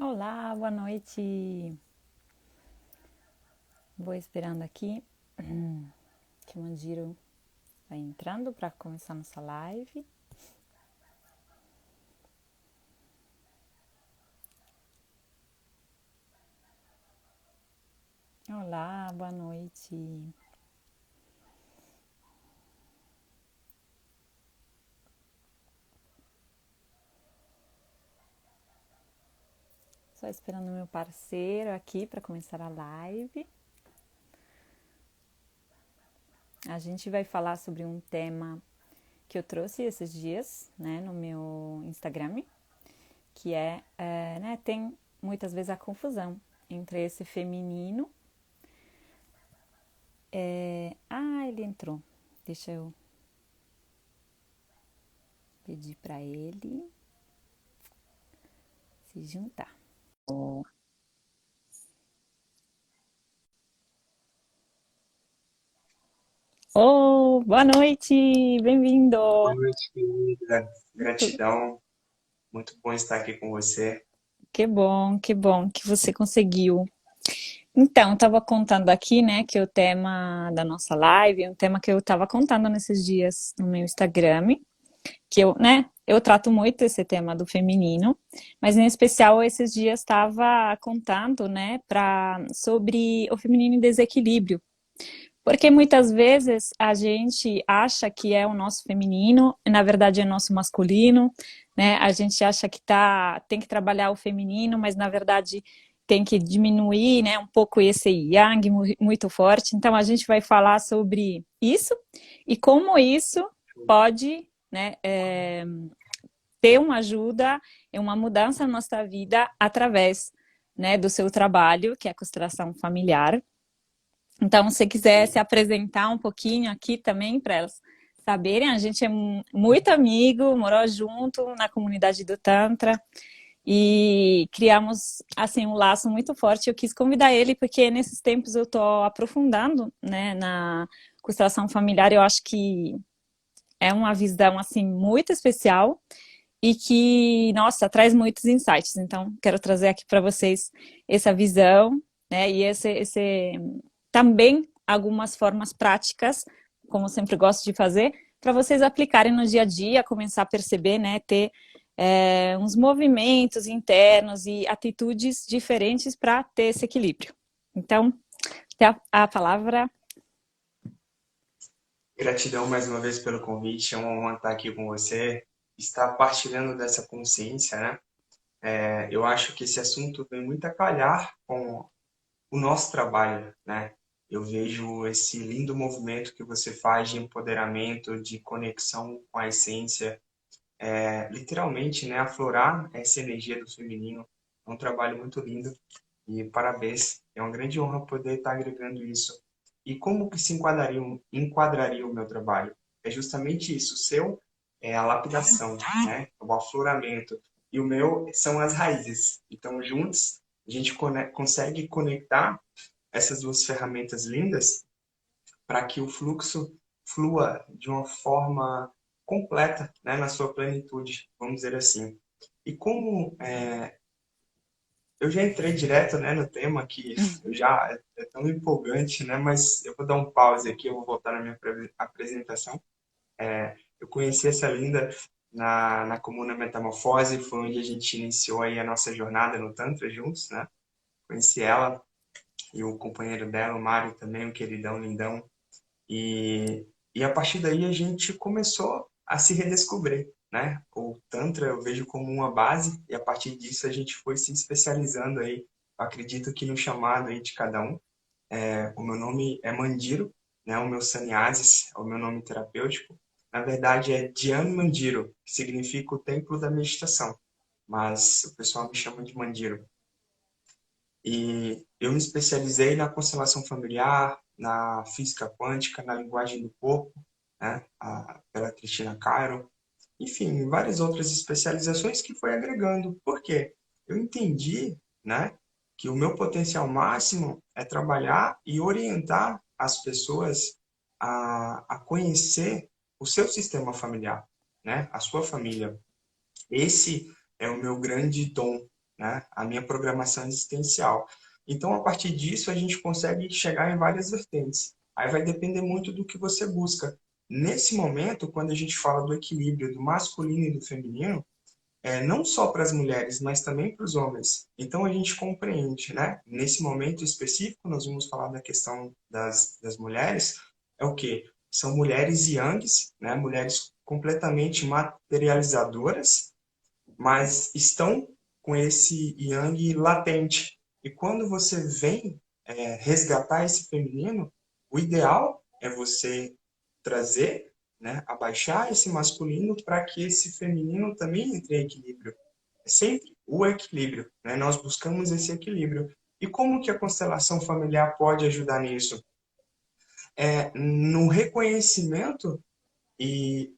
Olá, boa noite. Vou esperando aqui que o Mandiro vai entrando para começar nossa live. Olá, boa noite. Só esperando o meu parceiro aqui para começar a live. A gente vai falar sobre um tema que eu trouxe esses dias, né, no meu Instagram, que né, tem muitas vezes a confusão entre esse feminino. Ele entrou. Deixa eu pedir para ele se juntar. Oh, boa noite, bem-vindo. Boa noite, querida. Gratidão. Muito bom estar aqui com você. Que bom que você conseguiu. Então, estava contando aqui, né, que o tema da nossa live é um tema que eu estava contando nesses dias no meu Instagram, que eu trato muito esse tema do feminino, mas em especial esses dias estava contando, né, sobre o feminino em desequilíbrio. Porque muitas vezes a gente acha que é o nosso feminino, e na verdade é nosso masculino, né? A gente acha que tem que trabalhar o feminino, mas na verdade tem que diminuir, né, um pouco esse yang muito forte. Então a gente vai falar sobre isso e como isso pode, né, ter uma ajuda e uma mudança na nossa vida através, né, do seu trabalho, que é a constelação familiar. Então, se quiser se Sim. apresentar um pouquinho aqui também para elas saberem, a gente é muito amigo, morou junto na comunidade do Tantra e criamos assim um laço muito forte. Eu quis convidar ele porque nesses tempos eu estou aprofundando, né, na constelação familiar. Eu acho que é uma visão assim muito especial e que, nossa, traz muitos insights. Então, quero trazer aqui para vocês essa visão, né? E esse também algumas formas práticas, como eu sempre gosto de fazer, para vocês aplicarem no dia a dia, começar a perceber, né? Ter uns movimentos internos e atitudes diferentes para ter esse equilíbrio. Então, a palavra. Gratidão mais uma vez pelo convite. É uma honra estar aqui com você, estar partilhando dessa consciência, né? Eu acho que esse assunto vem muito a calhar com o nosso trabalho, né? Eu vejo esse lindo movimento que você faz de empoderamento, de conexão com a essência, literalmente, né? Aflorar essa energia do feminino. É um trabalho muito lindo. E parabéns, é uma grande honra poder estar agregando isso. E como que se enquadraria o meu trabalho? É justamente isso, o seu é a lapidação, né? O afloramento. E o meu são as raízes. Então, juntos, a gente consegue conectar essas duas ferramentas lindas para que o fluxo flua de uma forma completa, né? Na sua plenitude, vamos dizer assim. E como eu já entrei direto, né, no tema que eu já é tão empolgante, né, mas eu vou dar um pause aqui, eu vou voltar na minha apresentação. Eu conheci essa linda na Comuna Metamorfose, foi onde a gente iniciou aí a nossa jornada no Tantra juntos, né? Conheci ela e o companheiro dela, o Mário também, um queridão, lindão. E a partir daí a gente começou a se redescobrir, né? O Tantra eu vejo como uma base e a partir disso a gente foi se especializando aí. Eu acredito que no chamado aí de cada um. O meu nome é Mandiro, né? O meu Sannyasis é o meu nome terapêutico. Na verdade é Dhyan Mandiro, que significa o templo da meditação, mas o pessoal me chama de Mandiro. E eu me especializei na constelação familiar, na física quântica, na linguagem do corpo, né? Pela Cristina Cairo. Enfim, várias outras especializações que foi agregando. Por quê? Eu entendi, né, que o meu potencial máximo é trabalhar e orientar as pessoas a conhecer o seu sistema familiar, né, a sua família. Esse é o meu grande dom, né? A minha programação existencial. Então, a partir disso, a gente consegue chegar em várias vertentes. Aí vai depender muito do que você busca. Nesse momento, quando a gente fala do equilíbrio do masculino e do feminino, não só para as mulheres, mas também para os homens. Então a gente compreende, né? Nesse momento específico, nós vamos falar da questão das mulheres, é o quê? São mulheres yangs, né? Mulheres completamente materializadoras, mas estão com esse yang latente. E quando você vem resgatar esse feminino, o ideal é você trazer, né, abaixar esse masculino para que esse feminino também entre em equilíbrio. É sempre o equilíbrio, né? Nós buscamos esse equilíbrio. E como que a constelação familiar pode ajudar nisso? No reconhecimento e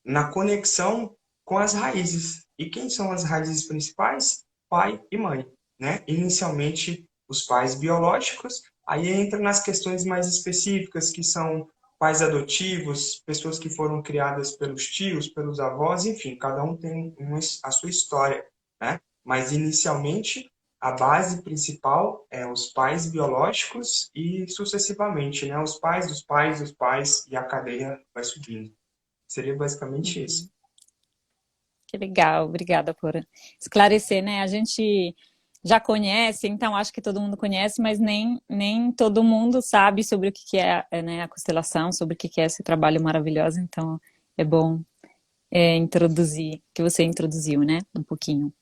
na conexão com as raízes. E quem são as raízes principais? Pai e mãe, né? Inicialmente os pais biológicos, aí entra nas questões mais específicas, que são pais adotivos, pessoas que foram criadas pelos tios, pelos avós, enfim, cada um tem a sua história, né? Mas inicialmente a base principal é os pais biológicos e sucessivamente, né? Os pais dos pais dos pais e a cadeia vai subindo. Seria basicamente isso. Uhum. Que legal, obrigada por esclarecer, né? A gente já conhece, então acho que todo mundo conhece, mas nem todo mundo sabe sobre o que é, né, a constelação, sobre o que é esse trabalho maravilhoso, então é bom introduzir, que você introduziu, né? Um pouquinho.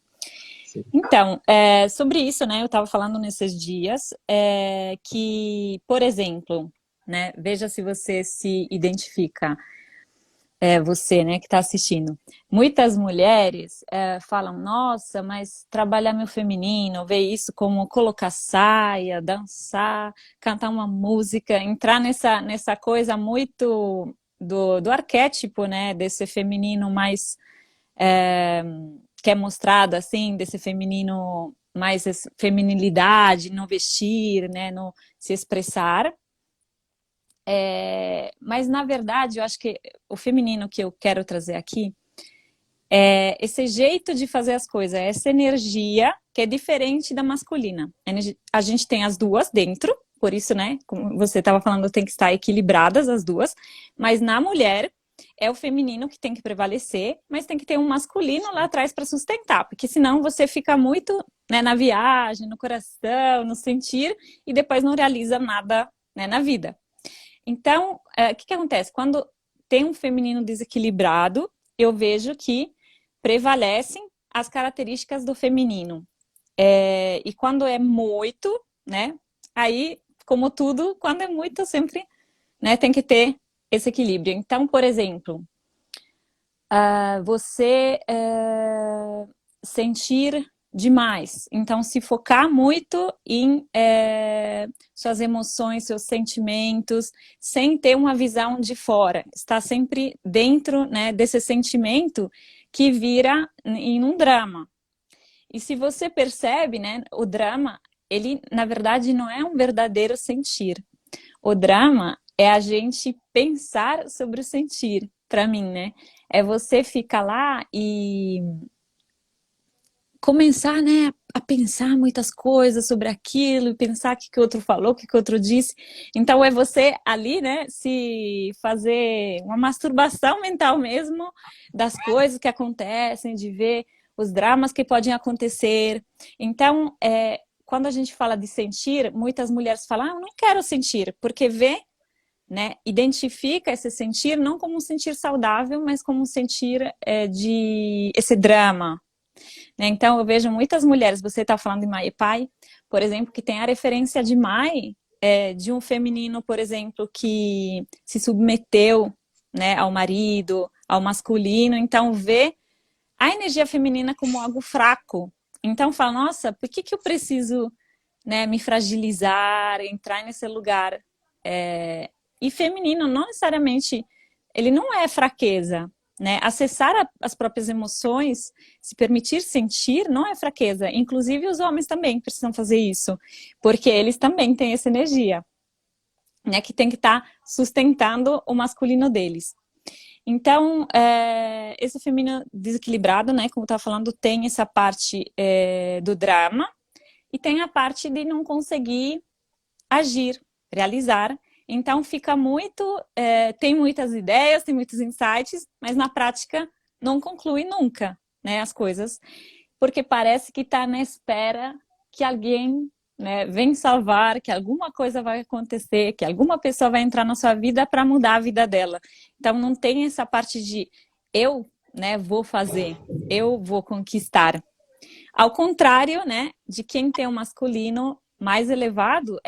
Sim. Então, sobre isso, né? Eu estava falando nesses dias que, por exemplo, né? Veja se você se identifica, você, né, que está assistindo. Muitas mulheres falam, nossa, mas trabalhar meu feminino, ver isso como colocar saia, dançar, cantar uma música, entrar nessa coisa muito do arquétipo, né, desse feminino mais que é mostrado assim, desse feminino mais feminilidade, no vestir, né, no se expressar. Mas na verdade, eu acho que o feminino que eu quero trazer aqui é esse jeito de fazer as coisas, essa energia que é diferente da masculina. A gente tem as duas dentro, por isso, né, como você estava falando, tem que estar equilibradas as duas, mas na mulher é o feminino que tem que prevalecer, mas tem que ter um masculino lá atrás para sustentar, porque senão você fica muito, né, na viagem, no coração, no sentir, e depois não realiza nada, né, na vida. Então, o que acontece? Quando tem um feminino desequilibrado, eu vejo que prevalecem as características do feminino. E quando é muito, né? Aí, como tudo, quando é muito, sempre, né, tem que ter esse equilíbrio. Então, por exemplo, você sentir demais. Então, se focar muito em suas emoções, seus sentimentos, sem ter uma visão de fora. Estar sempre dentro, né, desse sentimento que vira em um drama. E se você percebe, né, o drama, ele, na verdade, não é um verdadeiro sentir. O drama é a gente pensar sobre o sentir, para mim, né? É você ficar lá e começar, né, a pensar muitas coisas sobre aquilo, e pensar o que o outro falou, o que o outro disse. Então é você ali, né, se fazer uma masturbação mental mesmo das coisas que acontecem, de ver os dramas que podem acontecer. Então, quando a gente fala de sentir, muitas mulheres falam, eu não quero sentir, porque vê, né, identifica esse sentir não como um sentir saudável, mas como um sentir de esse drama. Então, eu vejo muitas mulheres, você está falando de mãe e pai, por exemplo, que tem a referência de mãe, de um feminino, por exemplo, que se submeteu, né, ao marido, ao masculino, então vê a energia feminina como algo fraco. Então fala, nossa, por que eu preciso, né, me fragilizar, entrar nesse lugar? E feminino, não necessariamente, ele não é fraqueza, né? Acessar as próprias emoções, se permitir sentir, não é fraqueza. Inclusive os homens também precisam fazer isso, porque eles também têm essa energia, né? Que tem que estar sustentando o masculino deles. Então, esse feminino desequilibrado, né, como eu estava falando, tem essa parte do drama e tem a parte de não conseguir agir, realizar. Então, fica muito, tem muitas ideias, tem muitos insights, mas na prática não conclui nunca, né, as coisas, porque parece que está na espera que alguém, né, vem salvar, que alguma coisa vai acontecer, que alguma pessoa vai entrar na sua vida para mudar a vida dela. Então, não tem essa parte de eu, né, vou fazer, eu vou conquistar. Ao contrário, né, de quem tem o masculino mais elevado,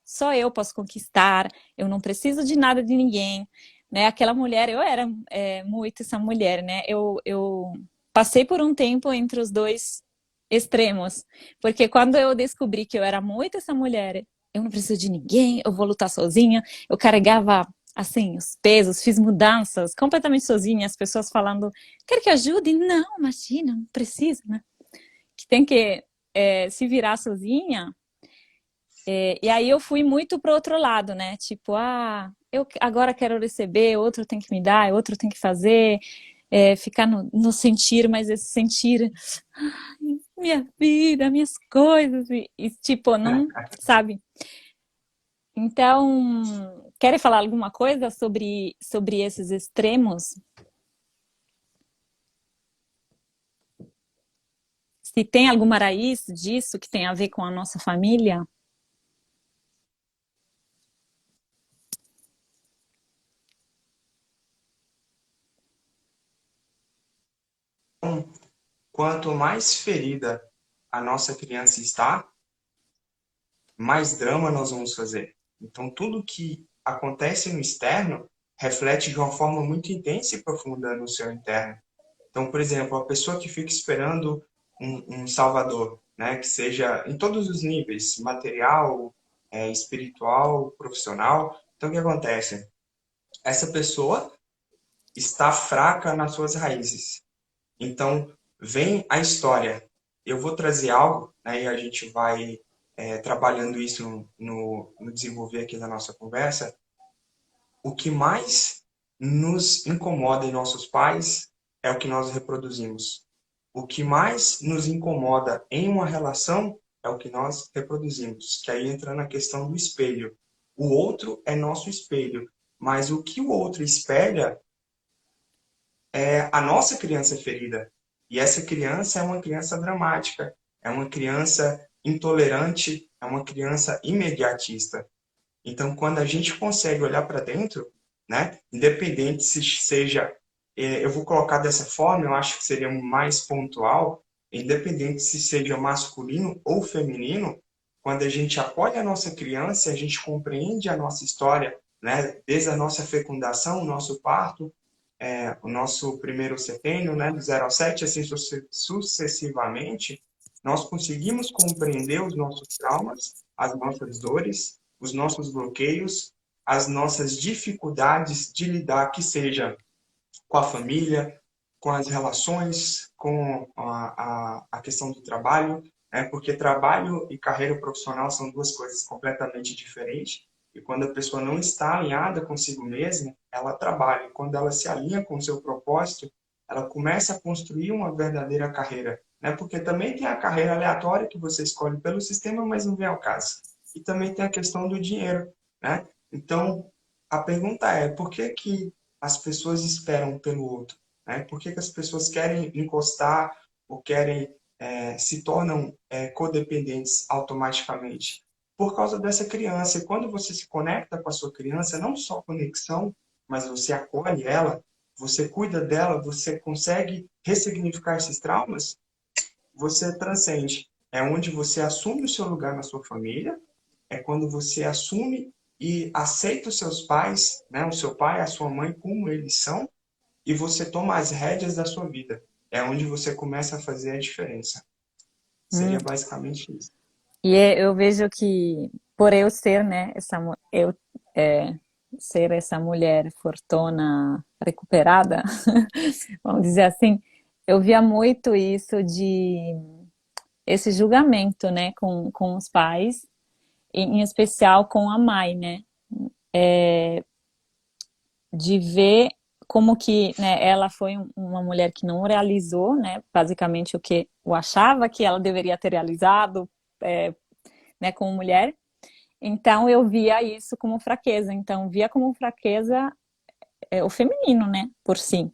só eu posso conquistar, eu não preciso de nada de ninguém, né? Aquela mulher, eu era muito essa mulher, né? Eu passei por um tempo entre os dois extremos, porque quando eu descobri que eu era muito essa mulher, eu não preciso de ninguém, eu vou lutar sozinha, eu carregava assim, os pesos, fiz mudanças completamente sozinha, as pessoas falando, quer que ajude? Não, imagina, não precisa, né? Que tem que se virar sozinha. E aí eu fui muito pro outro lado, né? Tipo, eu agora quero receber, outro tem que me dar, outro tem que fazer, ficar no sentir, mas esse sentir, ai, minha vida, minhas coisas, e tipo, não, sabe? Então, querem falar alguma coisa sobre esses extremos? Se tem alguma raiz disso que tem a ver com a nossa família? Quanto mais ferida a nossa criança está, mais drama nós vamos fazer. Então, tudo que acontece no externo reflete de uma forma muito intensa e profunda no seu interno. Então, por exemplo, a pessoa que fica esperando um salvador, né, que seja em todos os níveis, material, espiritual, profissional. Então, o que acontece? Essa pessoa está fraca nas suas raízes. Então, vem a história. Eu vou trazer algo, né, e a gente vai trabalhando isso no desenvolver aqui da nossa conversa. O que mais nos incomoda em nossos pais é o que nós reproduzimos. O que mais nos incomoda em uma relação é o que nós reproduzimos. Que aí entra na questão do espelho. O outro é nosso espelho, mas o que o outro espelha é a nossa criança ferida. E essa criança é uma criança dramática, é uma criança intolerante, é uma criança imediatista. Então, quando a gente consegue olhar para dentro, né, independente se seja, eu vou colocar dessa forma, eu acho que seria mais pontual, independente se seja masculino ou feminino, quando a gente apoia a nossa criança, a gente compreende a nossa história, né, desde a nossa fecundação, o nosso parto, o nosso primeiro setênio, né, do 0 ao 7, assim sucessivamente, nós conseguimos compreender os nossos traumas, as nossas dores, os nossos bloqueios, as nossas dificuldades de lidar, que seja com a família, com as relações, com a questão do trabalho, né? Porque trabalho e carreira profissional são duas coisas completamente diferentes. E quando a pessoa não está alinhada consigo mesma, ela trabalha. E quando ela se alinha com o seu propósito, ela começa a construir uma verdadeira carreira, né? Porque também tem a carreira aleatória que você escolhe pelo sistema, mas não vem ao caso. E também tem a questão do dinheiro, né? Então, a pergunta é, por que que as pessoas esperam pelo outro? Né? Por que que as pessoas querem encostar ou querem se tornam codependentes automaticamente? Por causa dessa criança. E quando você se conecta com a sua criança, não só conexão, mas você acolhe ela, você cuida dela, você consegue ressignificar esses traumas, você transcende. É onde você assume o seu lugar na sua família, é quando você assume e aceita os seus pais, né, o seu pai, a sua mãe, como eles são, e você toma as rédeas da sua vida. É onde você começa a fazer a diferença. Hum. Seria basicamente isso. E eu vejo que por eu ser, né, eu é, ser essa mulher fortuna recuperada, vamos dizer assim, eu via muito isso de esse julgamento, né, com os pais, em especial com a mãe, né, de ver como que, né, ela foi uma mulher que não realizou, né, basicamente o que eu achava que ela deveria ter realizado, né, como mulher. Então eu via isso como fraqueza. Então via como fraqueza o feminino, né, por si.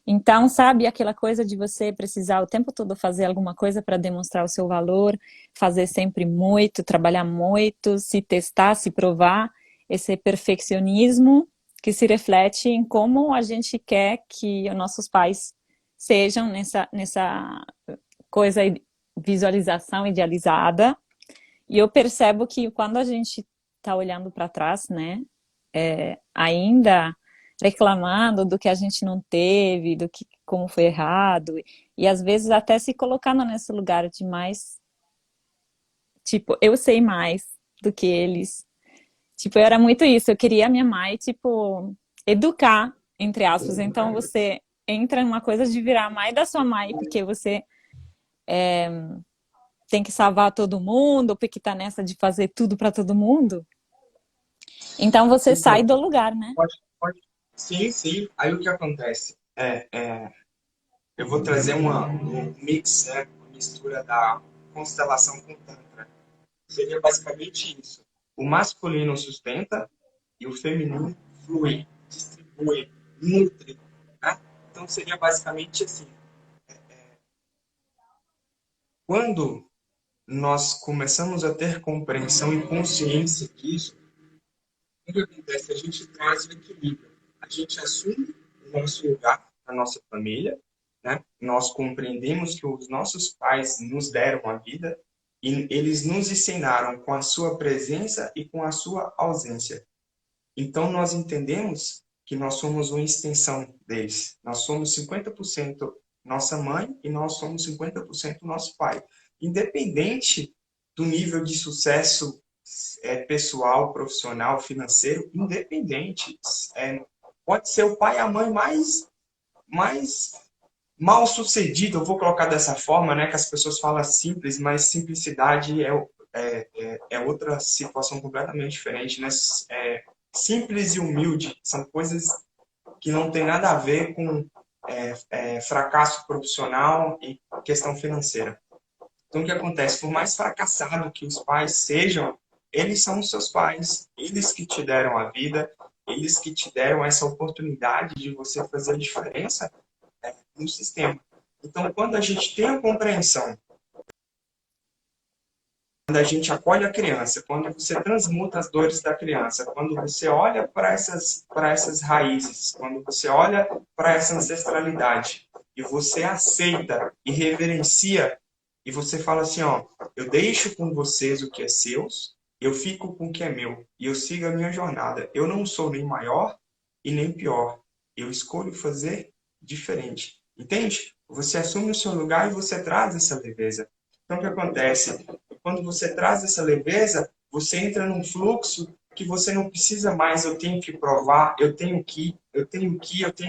Então, sabe, aquela coisa de você precisar o tempo todo fazer alguma coisa para demonstrar o seu valor, fazer sempre muito, trabalhar muito, se testar, se provar, esse perfeccionismo que se reflete em como a gente quer que os nossos pais sejam nessa coisa, visualização idealizada. E eu percebo que quando a gente está olhando para trás, né, ainda reclamando do que a gente não teve, do que como foi errado, e às vezes até se colocando nesse lugar de mais, tipo, eu sei mais do que eles. Tipo, eu era muito isso, eu queria me amar e, tipo, educar, entre aspas. Então você entra numa coisa de virar mãe da sua mãe, porque você tem que salvar todo mundo, porque tá nessa de fazer tudo para todo mundo. Então você sai Então, do lugar, né? pode. Sim, sim. Aí o que acontece? Eu vou trazer um mix, né? Uma mistura da constelação com Tantra. Seria basicamente isso. O masculino sustenta e o feminino flui, distribui, nutre. Né? Então seria basicamente assim. Quando nós começamos a ter compreensão e consciência disso, o que acontece? A gente traz o equilíbrio. A gente assume o nosso lugar na nossa família, né? Nós compreendemos que os nossos pais nos deram a vida e eles nos ensinaram com a sua presença e com a sua ausência. Então, nós entendemos que nós somos uma extensão deles. Nós somos 50% nossa mãe e nós somos 50% nosso pai. Independente do nível de sucesso pessoal, profissional, financeiro, independente. Pode ser o pai e a mãe mais mal sucedido, eu vou colocar dessa forma, né, que as pessoas falam simples, mas simplicidade é outra situação completamente diferente, né? Simples e humilde são coisas que não tem nada a ver com fracasso profissional e questão financeira. Então, o que acontece? Por mais fracassado que os pais sejam, eles são os seus pais, eles que te deram a vida, eles que te deram essa oportunidade de você fazer a diferença no sistema. Então, quando a gente tem a compreensão, quando a gente acolhe a criança, quando você transmuta as dores da criança, quando você olha para essas raízes, quando você olha para essa ancestralidade e você aceita e reverencia e você fala assim, ó, eu deixo com vocês o que é seus, eu fico com o que é meu e eu sigo a minha jornada. Eu não sou nem maior e nem pior. Eu escolho fazer diferente. Entende? Você assume o seu lugar e você traz essa leveza. Então, o que acontece? Quando você traz essa leveza, você entra num fluxo que você não precisa mais, eu tenho que provar, eu tenho que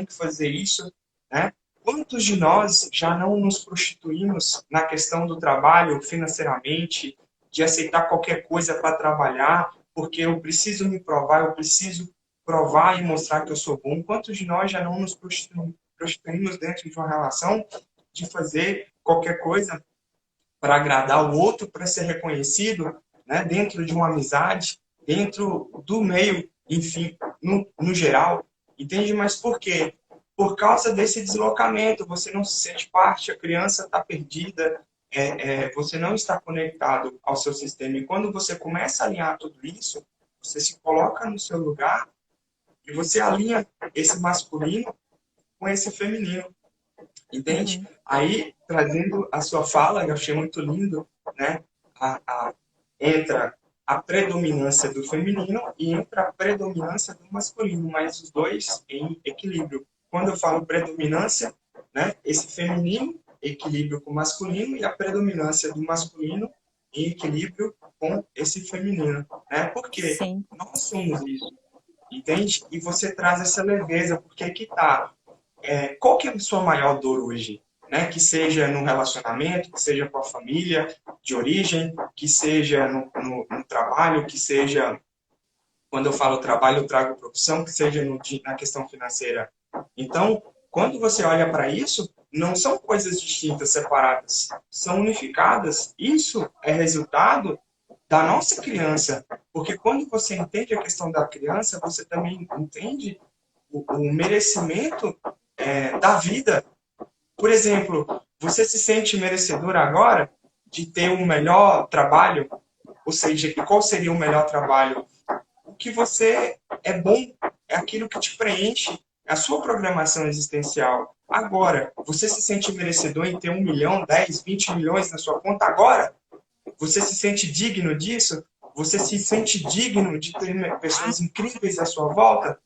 fazer isso, né? Quantos de nós já não nos prostituímos na questão do trabalho financeiramente, de aceitar qualquer coisa para trabalhar, porque eu preciso me provar, eu preciso provar e mostrar que eu sou bom? Quantos de nós já não nos prostituímos dentro de uma relação de fazer qualquer coisa para agradar o outro, para ser reconhecido, né, dentro de uma amizade, dentro do meio, enfim, no geral. Entende? Mas por quê? Por causa desse deslocamento, você não se sente parte, a criança está perdida, você não está conectado ao seu sistema. E quando você começa a alinhar tudo isso, você se coloca no seu lugar e você alinha esse masculino com esse feminino. Entende? Uhum. Aí, trazendo a sua fala, eu achei muito lindo, né? Entra a predominância do feminino e entra a predominância do masculino, mas os dois em equilíbrio. Quando eu falo predominância, né? Esse feminino equilíbrio com o masculino e a predominância do masculino em equilíbrio com esse feminino, né? Porque Sim. nós somos isso, entende? E você traz essa leveza, porque que tá qual que é a sua maior dor hoje? Né? Que seja no relacionamento, que seja com a família de origem, que seja no trabalho, que seja, quando eu falo trabalho, eu trago profissão, que seja na questão financeira. Então, quando você olha para isso, não são coisas distintas, separadas, são unificadas. Isso é resultado da nossa criança, porque quando você entende a questão da criança, você também entende o merecimento da vida. Por exemplo, você se sente merecedor agora de ter um melhor trabalho? Ou seja, qual seria o melhor trabalho? O que você é bom, é aquilo que te preenche, é a sua programação existencial. Agora, você se sente merecedor em ter 1 milhão, 10, 20 milhões na sua conta agora? Você se sente digno disso? Você se sente digno de ter pessoas incríveis à sua volta?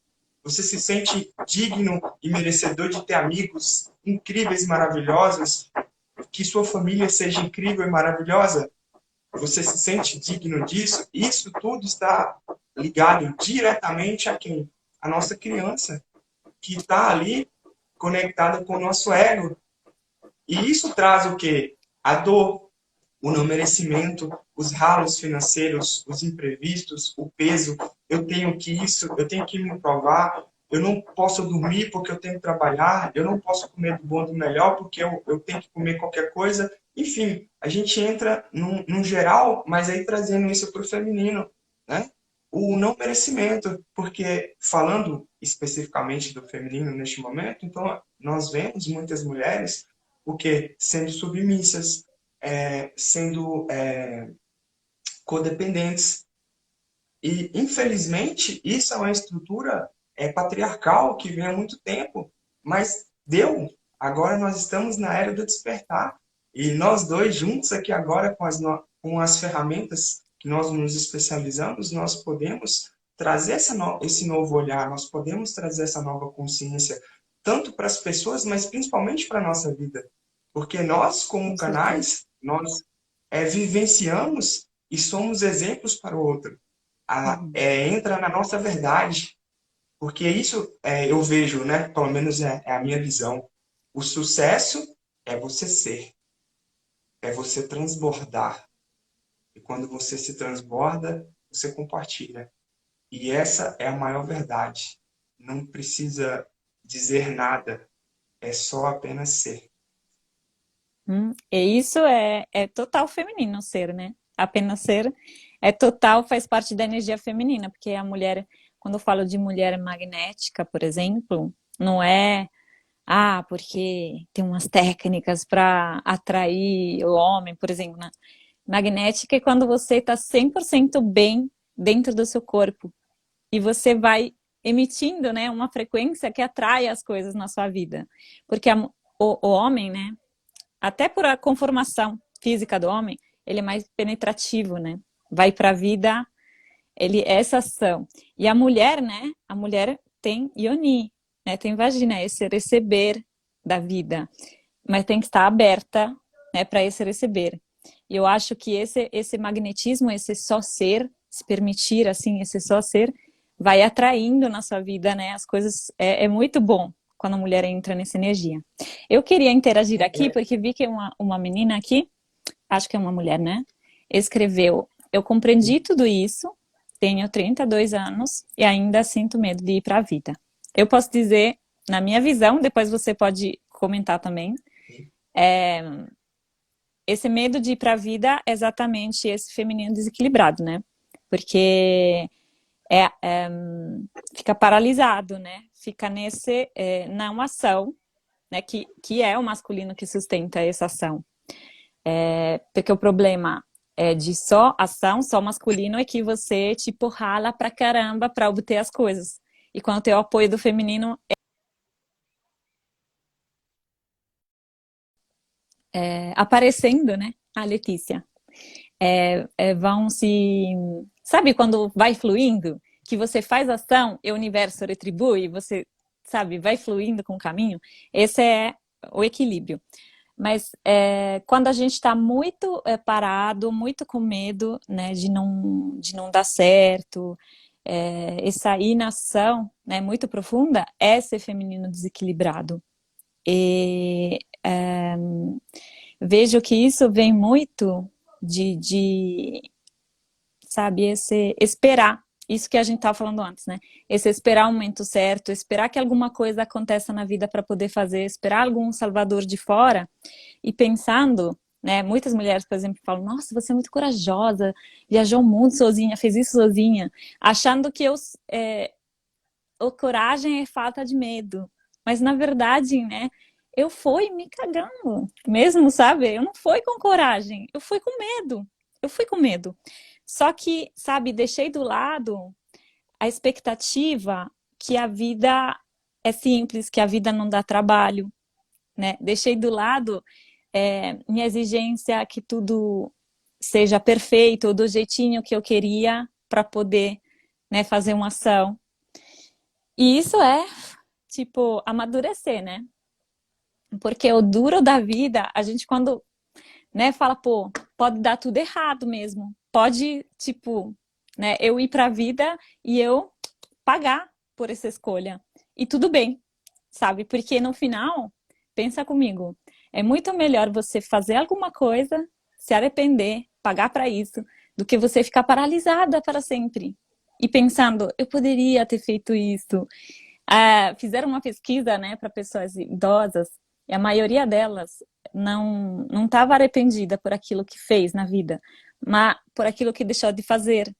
Você se sente digno e merecedor de ter amigos incríveis, maravilhosos? Que sua família seja incrível e maravilhosa? Você se sente digno disso? Isso tudo está ligado diretamente a quem? A nossa criança, que está ali conectada com o nosso ego. E isso traz o quê? A dor, o não merecimento, os ralos financeiros, os imprevistos, o peso. Eu tenho que isso, eu tenho que me provar. Eu não posso dormir porque eu tenho que trabalhar. Eu não posso comer do bom do melhor porque eu tenho que comer qualquer coisa. Enfim, a gente entra num geral, mas aí trazendo isso para o feminino, né? O não merecimento, porque falando especificamente do feminino neste momento, então nós vemos muitas mulheres o que sendo submissas, sendo codependentes. E, infelizmente, isso é uma estrutura patriarcal que vem há muito tempo, mas deu. Agora nós estamos na era do despertar. E nós dois juntos aqui agora com as ferramentas que nós nos especializamos, nós podemos trazer esse novo olhar, nós podemos trazer essa nova consciência, tanto para as pessoas, mas principalmente para a nossa vida. Porque nós, como Com certeza. canais, nós vivenciamos e somos exemplos para o outro. Uhum. Entra na nossa verdade, porque isso eu vejo, né? Pelo menos é a minha visão. O sucesso é você ser, é você transbordar. E quando você se transborda, você compartilha. E essa é a maior verdade. Não precisa dizer nada, é só apenas ser. E isso é total feminino ser, né? Apenas ser é total, faz parte da energia feminina, porque a mulher, quando eu falo de mulher magnética, por exemplo, não é, porque tem umas técnicas para atrair o homem, por exemplo, né? Magnética é quando você está 100% bem dentro do seu corpo e você vai emitindo, né, uma frequência que atrai as coisas na sua vida. Porque o homem, né, até por a conformação física do homem, ele é mais penetrativo, né? Vai para a vida, ele é essa ação. E a mulher, né? A mulher tem yoni, né? Tem vagina, esse receber da vida, mas tem que estar aberta, né, para esse receber. E eu acho que esse magnetismo, esse só ser, se permitir assim, esse só ser, vai atraindo na sua vida, né? As coisas é muito bom quando a mulher entra nessa energia. Eu queria interagir aqui porque vi que uma menina aqui, acho que é uma mulher, né? Escreveu: eu compreendi tudo isso, tenho 32 anos e ainda sinto medo de ir para a vida. Eu posso dizer, na minha visão, depois você pode comentar também, é, esse medo de ir para a vida é exatamente esse feminino desequilibrado, né? Porque é, é, fica paralisado, né? Fica não ação, né? Que é o masculino que sustenta essa ação. Porque o problema é de só ação, só masculino, é que você, tipo, rala pra caramba pra obter as coisas. E quando tem o apoio do feminino, aparecendo, né? A Letícia. Vão se... Sabe quando vai fluindo? Que você faz ação e o universo retribui, você, sabe, vai fluindo com o caminho? Esse é o equilíbrio. Mas quando a gente está muito parado, muito com medo, né, de não dar certo, essa inação, né, muito profunda, é ser feminino desequilibrado. E vejo que isso vem muito de sabe, esse esperar. isso que a gente estava falando antes, né? Esse esperar o momento certo, esperar que alguma coisa aconteça na vida para poder fazer, esperar algum salvador de fora e pensando, né? Muitas mulheres, por exemplo, falam: Nossa, você é muito corajosa, viajou o mundo sozinha, fez isso sozinha, achando que o coragem é falta de medo. Mas na verdade, né? Eu fui me cagando, mesmo, sabe? Eu não fui com coragem, eu fui com medo. Eu fui com medo. Só que, sabe, deixei do lado a expectativa que a vida é simples, que a vida não dá trabalho, né? Deixei do lado minha exigência que tudo seja perfeito, do jeitinho que eu queria para poder, né, fazer uma ação. E isso é, tipo, amadurecer, né? Porque o duro da vida, a gente quando, né, fala, pô, pode dar tudo errado mesmo. Pode, tipo, né, eu ir para a vida e eu pagar por essa escolha. E tudo bem, sabe? Porque no final, pensa comigo, é muito melhor você fazer alguma coisa, se arrepender, pagar para isso, do que você ficar paralisada para sempre. E pensando, eu poderia ter feito isso. Fizeram uma pesquisa, né, para pessoas idosas, e a maioria delas não estava arrependida por aquilo que fez na vida, mas por aquilo que deixou de fazer.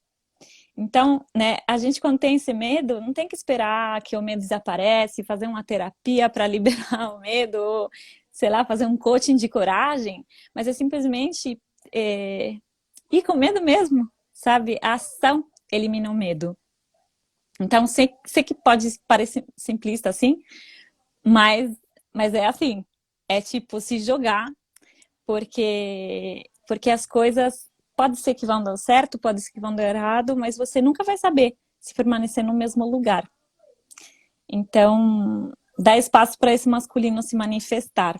Então, né, a gente quando tem esse medo, não tem que esperar que o medo desaparece, fazer uma terapia para liberar o medo, ou, sei lá, fazer um coaching de coragem, mas é simplesmente ir com medo mesmo, sabe? A ação elimina o medo. Então, sei que pode parecer simplista assim, mas, mas é assim, é tipo se jogar, porque as coisas pode ser que vão dar certo, pode ser que vão dar errado, mas você nunca vai saber se permanecer no mesmo lugar. Então, dá espaço para esse masculino se manifestar.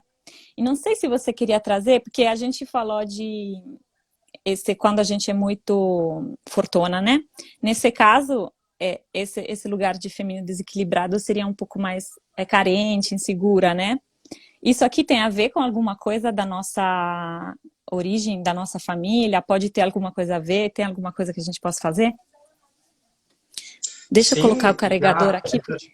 E não sei se você queria trazer, porque a gente falou de quando a gente é muito fortuna, né? Nesse caso, esse lugar de feminino desequilibrado seria um pouco mais carente, insegura, né? Isso aqui tem a ver com alguma coisa da nossa origem, da nossa família? Pode ter alguma coisa a ver? Tem alguma coisa que a gente possa fazer? Deixa eu colocar o Sim, carregador já aqui, porque...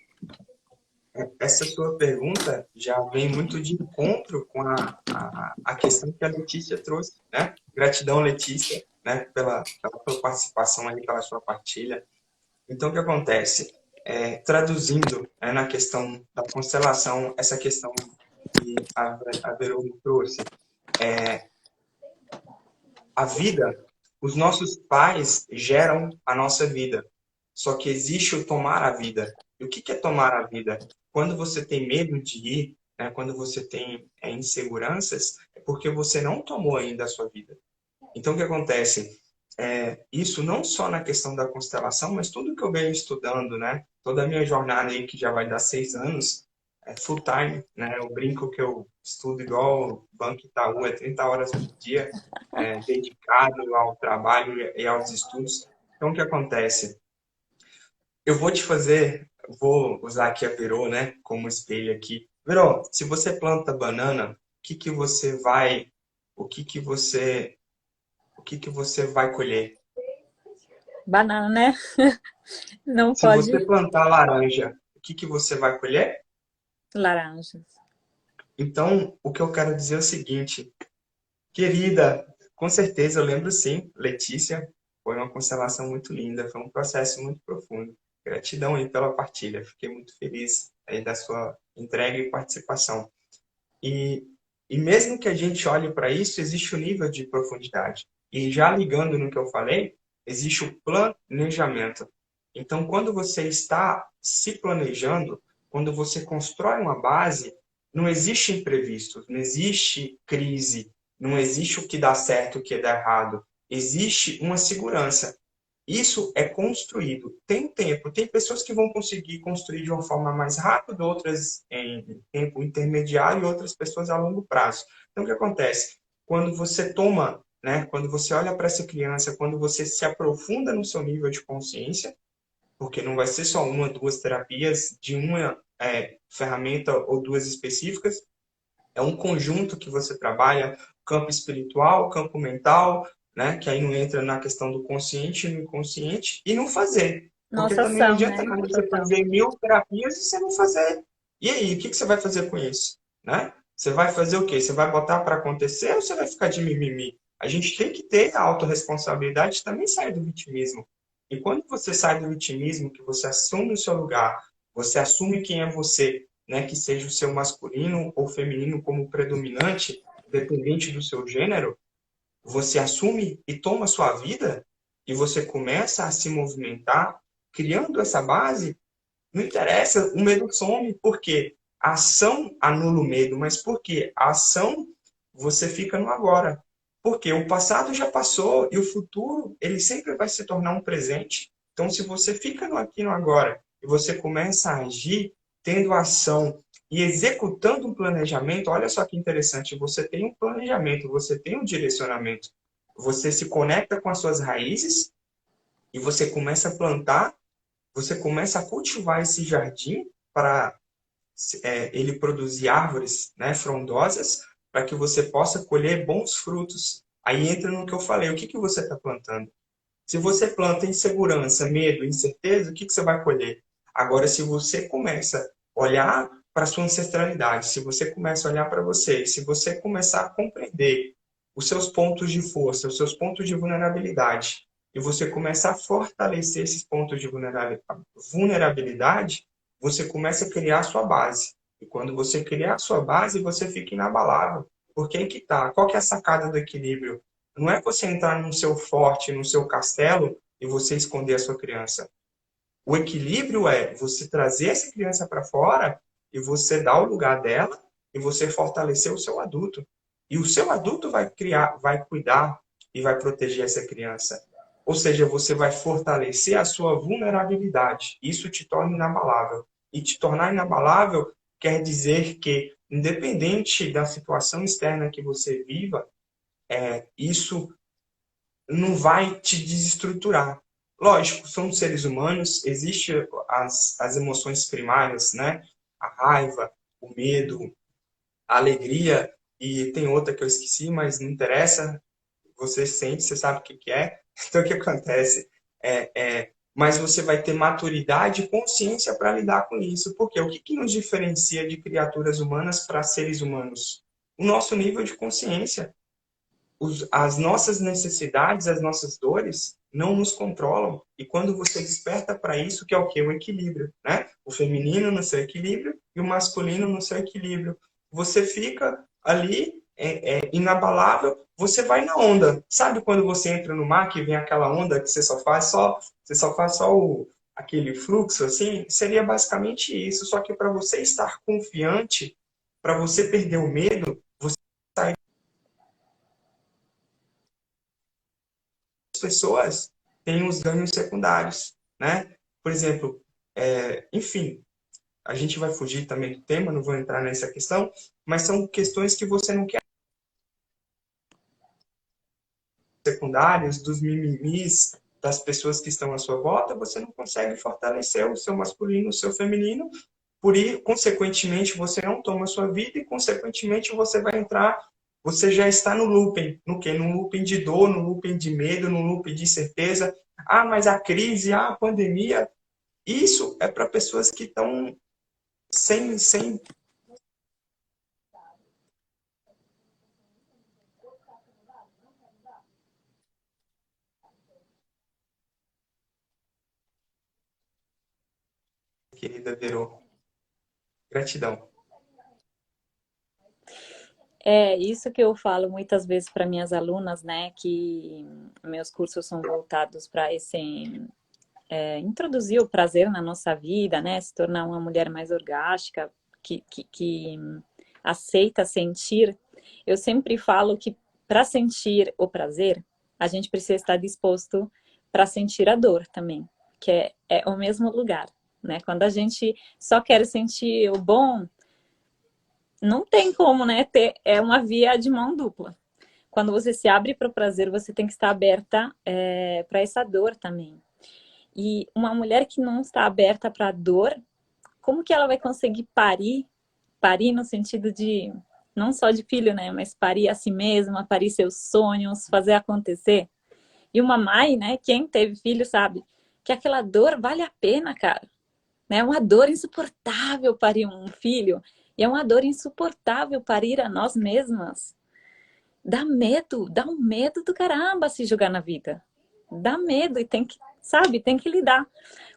essa sua pergunta já vem muito de encontro com a questão que a Letícia trouxe, né? Gratidão, Letícia, né, pela sua participação aí, pela sua partilha. Então, o que acontece? Traduzindo, na questão da constelação, essa questão que a Verô me trouxe, a vida, os nossos pais geram a nossa vida. Só que existe o tomar a vida. E o que é tomar a vida? Quando você tem medo de ir, né, quando você tem inseguranças, é porque você não tomou ainda a sua vida. Então, o que acontece? Isso não só na questão da constelação, mas tudo que eu venho estudando, né? Toda a minha jornada aí, que já vai dar 6 anos, é full time, né? Eu brinco que eu estudo igual o Banco Itaú, 30 horas por dia, dedicado ao trabalho e aos estudos. Então, o que acontece? Eu vou te fazer, vou usar aqui a Verô, né, como espelho aqui. Verô, se você planta banana, que você vai, o que você vai colher? Banana, né? Não Se você pode plantar laranja, o que você vai colher? laranjas. Então, o que eu quero dizer é o seguinte, querida, com certeza eu lembro sim, Letícia, foi uma constelação muito linda, foi um processo muito profundo. Gratidão aí pela partilha, fiquei muito feliz aí da sua entrega e participação. E, e mesmo que a gente olhe para isso, existe um nível de profundidade. E já ligando no que eu falei, existe o planejamento. Então, quando você está se planejando, quando você constrói uma base, não existe imprevisto, não existe crise, não existe o que dá certo, o que dá errado. Existe uma segurança. Isso é construído. Tem tempo. Tem pessoas que vão conseguir construir de uma forma mais rápida, outras em tempo intermediário e outras pessoas a longo prazo. Então, o que acontece? Quando você toma, né, quando você olha para essa criança, quando você se aprofunda no seu nível de consciência, porque não vai ser só uma, duas terapias de uma ferramenta ou duas específicas, é um conjunto que você trabalha, campo espiritual, campo mental, né? Que aí não entra na questão do consciente e no inconsciente, e não fazer. Porque Nossa também não ação, adianta né? nada você Total. fazer 1000 terapias e você não fazer. E aí, o que que você vai fazer com isso? Né? Você vai fazer o quê? Você vai botar para acontecer ou você vai ficar de mimimi? A gente tem que ter a autorresponsabilidade e também sair do vitimismo. E quando você sai do vitimismo, que você assume o seu lugar, você assume quem é você, né? Que seja o seu masculino ou feminino como predominante, dependente do seu gênero, você assume e toma sua vida e você começa a se movimentar, criando essa base, não interessa, o medo some, porque a ação anula o medo, mas por quê? A ação você fica no agora. Porque o passado já passou e o futuro, ele sempre vai se tornar um presente. Então, se você fica no aqui e no agora e você começa a agir, tendo ação e executando um planejamento, olha só que interessante, você tem um planejamento, você tem um direcionamento. Você se conecta com as suas raízes e você começa a plantar, você começa a cultivar esse jardim para ele produzir árvores, né, frondosas, para que você possa colher bons frutos. Aí entra no que eu falei, o que que você está plantando? Se você planta insegurança, medo, incerteza, o que que você vai colher? Agora, se você começa a olhar para a sua ancestralidade, se você começa a olhar para você, se você começar a compreender os seus pontos de força, os seus pontos de vulnerabilidade, e você começar a fortalecer esses pontos de vulnerabilidade, você começa a criar a sua base. E quando você criar a sua base, você fica inabalável. Porque aí que tá. Qual que é a sacada do equilíbrio? Não é você entrar no seu forte, no seu castelo e você esconder a sua criança. O equilíbrio é você trazer essa criança para fora e você dar o lugar dela e você fortalecer o seu adulto. E o seu adulto vai criar, vai cuidar e vai proteger essa criança. Ou seja, você vai fortalecer a sua vulnerabilidade. Isso te torna inabalável. E te tornar inabalável quer dizer que, independente da situação externa que você viva, isso não vai te desestruturar. Lógico, somos seres humanos, existem as emoções primárias, né? A raiva, o medo, a alegria, e tem outra que eu esqueci, mas não interessa, você sente, você sabe o que que é. Então, o que acontece? Mas você vai ter maturidade e consciência para lidar com isso. Porque o que que nos diferencia de criaturas humanas para seres humanos? O nosso nível de consciência. As nossas necessidades, as nossas dores não nos controlam. E quando você desperta para isso, que é o quê? O equilíbrio, né? O feminino no seu equilíbrio e o masculino no seu equilíbrio. Você fica ali inabalável, você vai na onda. Sabe quando você entra no mar que vem aquela onda que você só faz aquele fluxo assim? Seria basicamente isso, só que para você estar confiante, para você perder o medo, pessoas têm os ganhos secundários, né? Por exemplo, enfim, a gente vai fugir também do tema, não vou entrar nessa questão, mas são questões que você não quer secundários, dos mimimis, das pessoas que estão à sua volta, você não consegue fortalecer o seu masculino, o seu feminino, por ir, consequentemente, você não toma a sua vida e, consequentemente, você vai entrar, você já está no looping. No quê? No looping de dor, no looping de medo, no looping de incerteza. Ah, mas a crise, a pandemia. Isso é para pessoas que estão sem. Querida Verô, gratidão. É isso que eu falo muitas vezes para minhas alunas, né? Que meus cursos são voltados para esse introduzir o prazer na nossa vida, né? Se tornar uma mulher mais orgástica, que aceita sentir. Eu sempre falo que para sentir o prazer, a gente precisa estar disposto para sentir a dor também, que é o mesmo lugar, né? Quando a gente só quer sentir o bom, não tem como, né? É uma via de mão dupla. Quando você se abre para o prazer, você tem que estar aberta para essa dor também. E uma mulher que não está aberta para a dor, como que ela vai conseguir parir? Parir no sentido de não só de filho, né? Mas parir a si mesma, parir seus sonhos, fazer acontecer. E uma mãe, né? Quem teve filho sabe que aquela dor vale a pena, cara. Né? É uma dor insuportável parir um filho. E é uma dor insuportável parir a nós mesmas. Dá um medo do caramba se jogar na vida. Dá medo e tem que, sabe, tem que lidar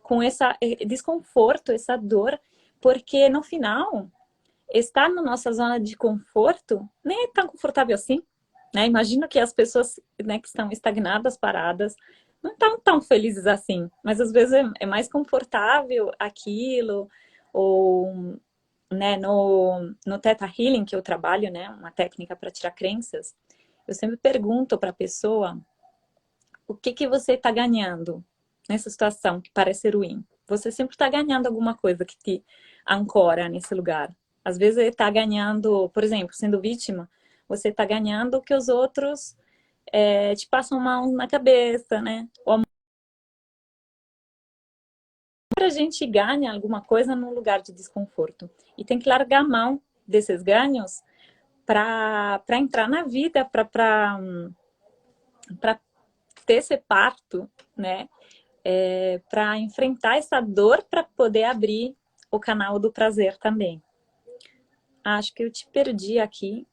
com esse desconforto, essa dor, porque no final, estar na nossa zona de conforto nem é tão confortável assim, né? Imagino que as pessoas, né, que estão estagnadas, paradas, não estão tão felizes assim, mas às vezes é mais confortável aquilo, ou, né, no Theta Healing que eu trabalho, né, uma técnica para tirar crenças, eu sempre pergunto para a pessoa o que que você está ganhando nessa situação que parece ruim. Você sempre está ganhando alguma coisa que te ancora nesse lugar. Às vezes está ganhando, por exemplo, sendo vítima, você está ganhando que os outros te passam mão na cabeça, né? Ou a gente ganha alguma coisa num lugar de desconforto. E tem que largar a mão desses ganhos para entrar na vida, para ter esse parto, né? Para enfrentar essa dor, para poder abrir o canal do prazer também. Acho que eu te perdi aqui.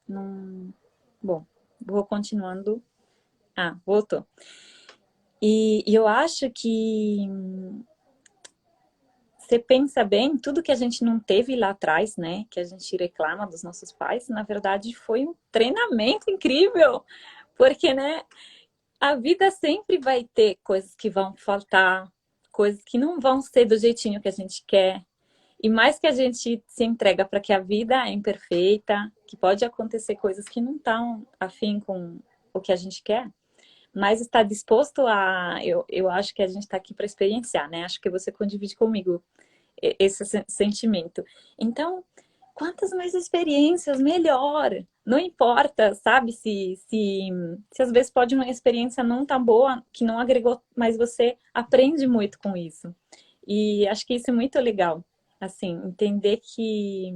Bom, vou continuando. Ah, voltou. E eu acho que você pensa bem, tudo que a gente não teve lá atrás, né? Que a gente reclama dos nossos pais, na verdade foi um treinamento incrível. Porque, né? A vida sempre vai ter coisas que vão faltar, coisas que não vão ser do jeitinho que a gente quer. E mais que a gente se entrega para que a vida é imperfeita, que pode acontecer coisas que não estão afim com o que a gente quer, mas está disposto a... Eu acho que a gente está aqui para experienciar, né? Acho que você condivide comigo esse sentimento. Então, quantas mais experiências, melhor. Não importa, sabe, se às vezes pode uma experiência não tão boa, que não agregou, mas você aprende muito com isso. E acho que isso é muito legal. Assim, entender que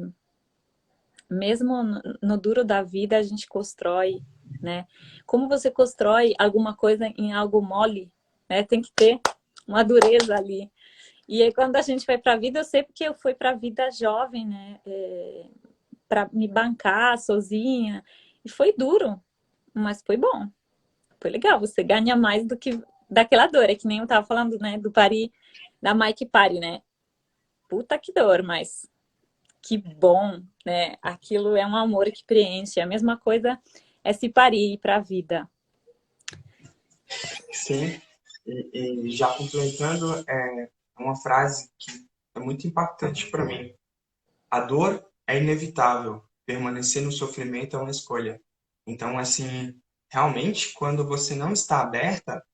mesmo no duro da vida a gente constrói, né? Como você constrói alguma coisa em algo mole, né? Tem que ter uma dureza ali. E aí quando a gente vai para a vida, eu sei porque eu fui para a vida jovem, né? Para me bancar sozinha. E foi duro, mas foi bom. Foi legal. Você ganha mais do que daquela dor. É que nem eu tava falando, né? Do pari, da Mike Pari, né? Puta que dor, mas que bom, né? Aquilo é um amor que preenche. A mesma coisa é se parir para a vida. Sim, e já completando, uma frase que é muito impactante para mim. A dor é inevitável, permanecer no sofrimento é uma escolha. Então, assim, realmente, quando você não está aberta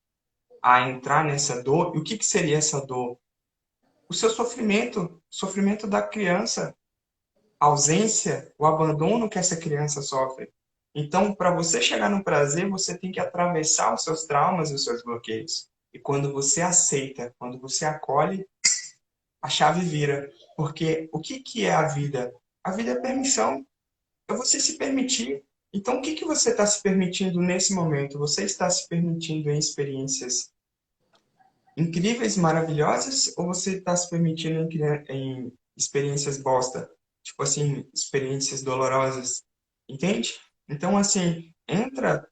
a entrar nessa dor, e o que que seria essa dor? O seu sofrimento, o sofrimento da criança, a ausência, o abandono que essa criança sofre. Então, para você chegar no prazer, você tem que atravessar os seus traumas e os seus bloqueios. E quando você aceita, quando você acolhe, a chave vira. Porque o que que é a vida? A vida é permissão. É você se permitir. Então, o que que você está se permitindo nesse momento? Você está se permitindo em experiências incríveis, maravilhosas, ou você está se permitindo em experiências bosta? Tipo assim, experiências dolorosas. Entende? Então, assim, entra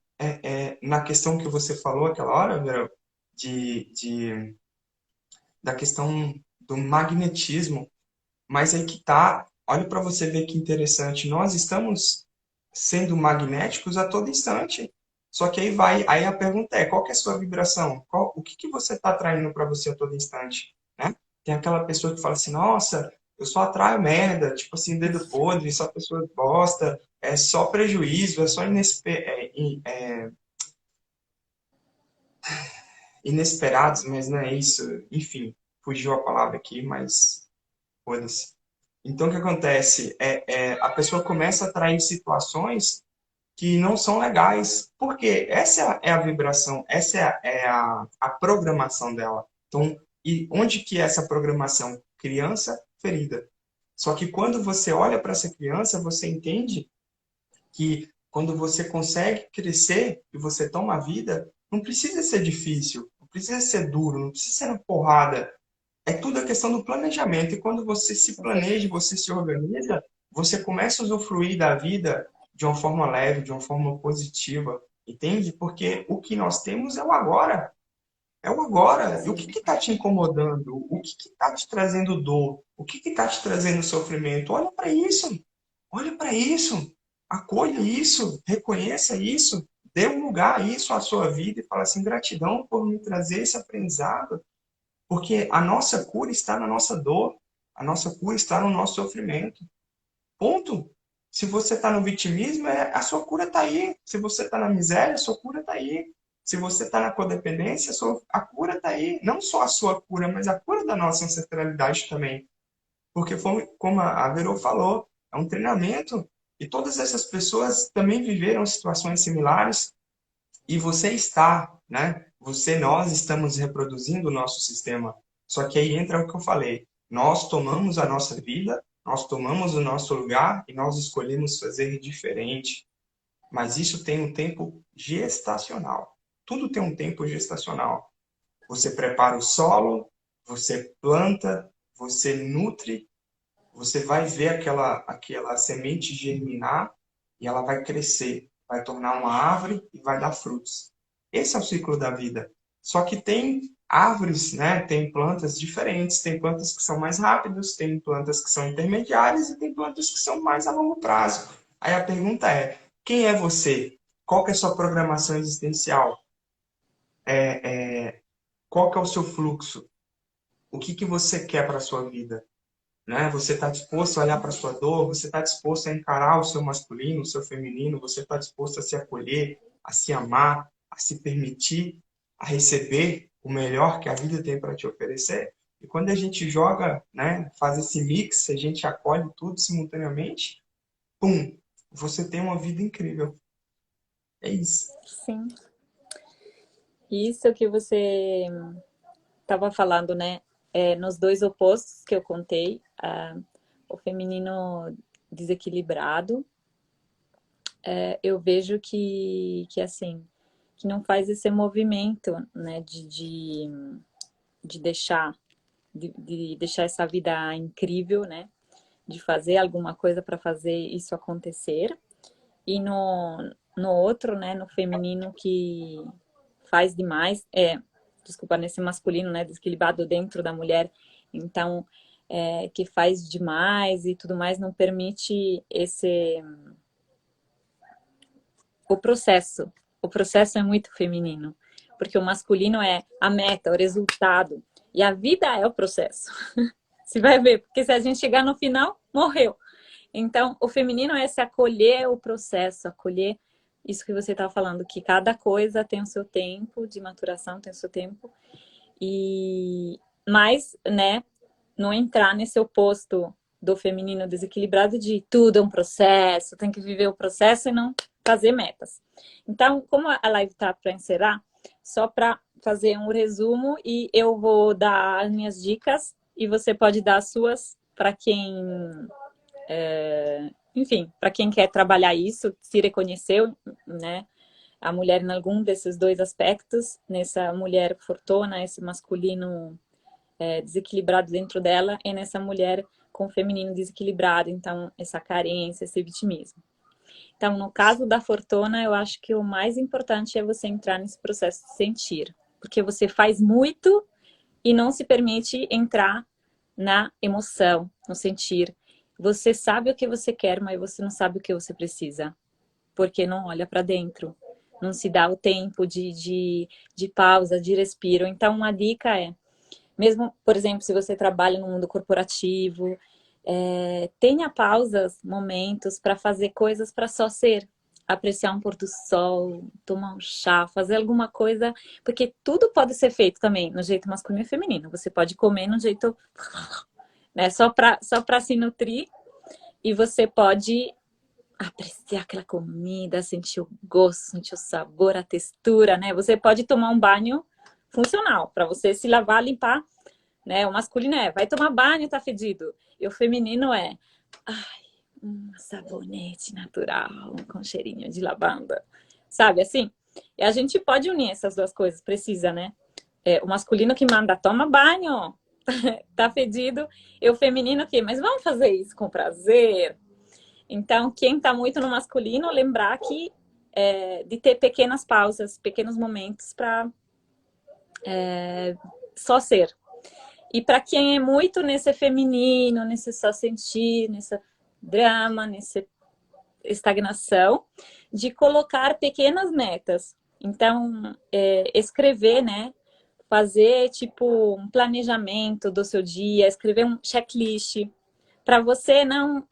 na questão que você falou aquela hora, Vera, de, da questão do magnetismo. Mas aí que tá, olha para você ver que interessante, nós estamos sendo magnéticos a todo instante. Só que aí a pergunta é, qual que é a sua vibração? O que que você está atraindo para você a todo instante, né? Tem aquela pessoa que fala assim, nossa, eu só atraio merda, tipo assim, dedo podre, só pessoa bosta, é só prejuízo, é só inesperados, mas não é isso. Enfim, fugiu a palavra aqui, mas foda-se. Então, o que acontece? A pessoa começa a atrair situações que não são legais, porque essa é a vibração, essa é a programação dela. Então, e onde que é essa programação? Criança ferida. Só que quando você olha para essa criança, você entende que quando você consegue crescer e você toma a vida, não precisa ser difícil, não precisa ser duro, não precisa ser na porrada. É tudo a questão do planejamento. E quando você se Com planeja, certeza. você se organiza, você começa a usufruir da vida de uma forma leve, de uma forma positiva, entende? Porque o que nós temos é o agora. É o agora. E o que Sim, está te incomodando? O que está te trazendo dor? O que está te trazendo sofrimento? Olha para isso. Olha para isso. Acolha isso. Reconheça isso. Dê um lugar a isso à sua vida e fala assim, gratidão por me trazer esse aprendizado. Porque a nossa cura está na nossa dor. A nossa cura está no nosso sofrimento. Ponto. Se você está no vitimismo, a sua cura está aí. Se você está na miséria, a sua cura está aí. Se você está na codependência, a cura está aí. Não só a sua cura, mas a cura da nossa ancestralidade também. Porque, como a Verô falou, é um treinamento. E todas essas pessoas também viveram situações similares. E você está, né? Nós estamos reproduzindo o nosso sistema. Só que aí entra o que eu falei. Nós tomamos a nossa vida, nós tomamos o nosso lugar e nós escolhemos fazer diferente. Mas isso tem um tempo gestacional. Tudo tem um tempo gestacional. Você prepara o solo, você planta, você nutre, você vai ver aquela semente germinar e ela vai crescer, vai tornar uma árvore e vai dar frutos. Esse é o ciclo da vida. Só que tem árvores, né? Tem plantas diferentes, tem plantas que são mais rápidas, tem plantas que são intermediárias e tem plantas que são mais a longo prazo. Aí a pergunta é: quem é você? Qual que é a sua programação existencial? Qual que é o seu fluxo? O que que você quer para a sua vida? Né? Você está disposto a olhar para a sua dor, você está disposto a encarar o seu masculino, o seu feminino, você está disposto a se acolher, a se amar, a se permitir, a receber o melhor que a vida tem para te oferecer. E quando a gente joga, né, faz esse mix, a gente acolhe tudo simultaneamente, pum, você tem uma vida incrível. É isso. sim. Isso que você estava falando, né? Nos dois opostos que eu contei, o feminino desequilibrado, eu vejo que assim, que não faz esse movimento, né, de deixar, de deixar essa vida incrível, né, de fazer alguma coisa para fazer isso acontecer. E no outro, né, no feminino que faz demais, desculpa, nesse masculino, né, desequilibrado dentro da mulher, então, que faz demais e tudo mais, não permite o processo. O processo é muito feminino, porque o masculino é a meta, o resultado, e a vida é o processo. Você vai ver, porque se a gente chegar no final, morreu. Então, o feminino é se acolher o processo, acolher isso que você estava falando, que cada coisa tem o seu tempo de maturação, tem o seu tempo. Mas, né, não entrar nesse oposto do feminino desequilibrado de tudo é um processo, tem que viver o processo e não fazer metas. Então, como a live está para encerrar, só para fazer um resumo e eu vou dar as minhas dicas e você pode dar as suas para quem enfim, para quem quer trabalhar isso, se reconheceu, né, a mulher em algum desses dois aspectos, nessa mulher fortuna, esse masculino desequilibrado dentro dela, e nessa mulher com o feminino desequilibrado, então essa carência, esse vitimismo. Então, no caso da fortuna, eu acho que o mais importante é você entrar nesse processo de sentir, porque você faz muito e não se permite entrar na emoção, no sentir. Você sabe o que você quer, mas você não sabe o que você precisa, porque não olha para dentro, não se dá o tempo de pausa, de respiro. Então, uma dica é, mesmo, por exemplo, se você trabalha no mundo corporativo, tenha pausas, momentos para fazer coisas para só ser. Apreciar um pôr do sol, tomar um chá, fazer alguma coisa, porque tudo pode ser feito também no jeito masculino e feminino. Você pode comer no jeito, né, só para se nutrir, e você pode apreciar aquela comida, sentir o gosto, sentir o sabor, a textura, né? Você pode tomar um banho funcional para você se lavar, limpar, né? O masculino vai tomar banho, tá fedido. E o feminino ai, um sabonete natural com cheirinho de lavanda, sabe assim? E a gente pode unir essas duas coisas, precisa, né? O masculino que manda, toma banho, tá fedido, e o feminino que, mas vamos fazer isso com prazer. Então, quem tá muito no masculino, lembrar que de ter pequenas pausas, pequenos momentos para só ser. E para quem é muito nesse feminino, nesse só sentir, nesse drama, nessa estagnação, de colocar pequenas metas. Então, escrever, né? Fazer, tipo, um planejamento do seu dia, escrever um checklist, para você não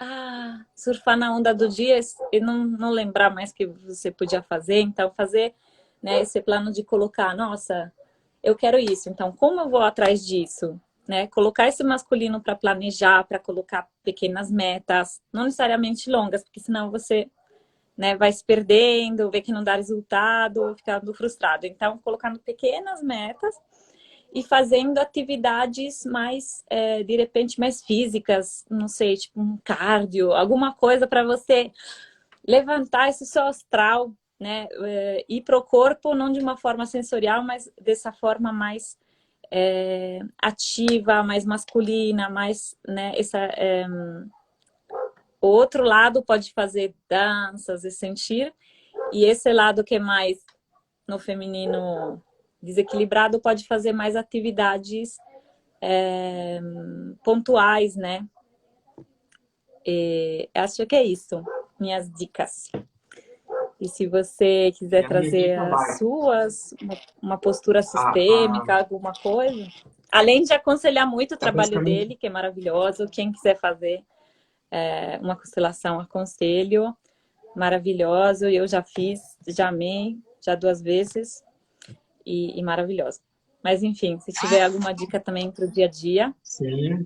surfar na onda do dia e não lembrar mais que você podia fazer. Então, fazer, né, esse plano de colocar, nossa, eu quero isso, então como eu vou atrás disso? Né? Colocar esse masculino para planejar, para colocar pequenas metas, não necessariamente longas, porque senão você, né, vai se perdendo, vê que não dá resultado, ficando frustrado. Então, colocando pequenas metas e fazendo atividades mais, de repente, mais físicas, não sei, tipo um cardio, alguma coisa para você levantar esse seu astral, né? Ir para o corpo, não de uma forma sensorial, mas dessa forma mais ativa, mais masculina, mais, né? O outro lado pode fazer danças e sentir, e esse lado que é mais no feminino desequilibrado pode fazer mais atividades pontuais, né? Acho que é isso, minhas dicas. E se você quiser E a minha trazer dica as vai. suas, uma postura A, sistêmica, alguma coisa, além de aconselhar muito o é trabalho basicamente dele, que é maravilhoso, quem quiser fazer uma constelação, aconselho, maravilhoso, eu já fiz, já amei, já 2 vezes, e maravilhoso. Mas enfim, se tiver alguma dica também para o dia a dia. sim.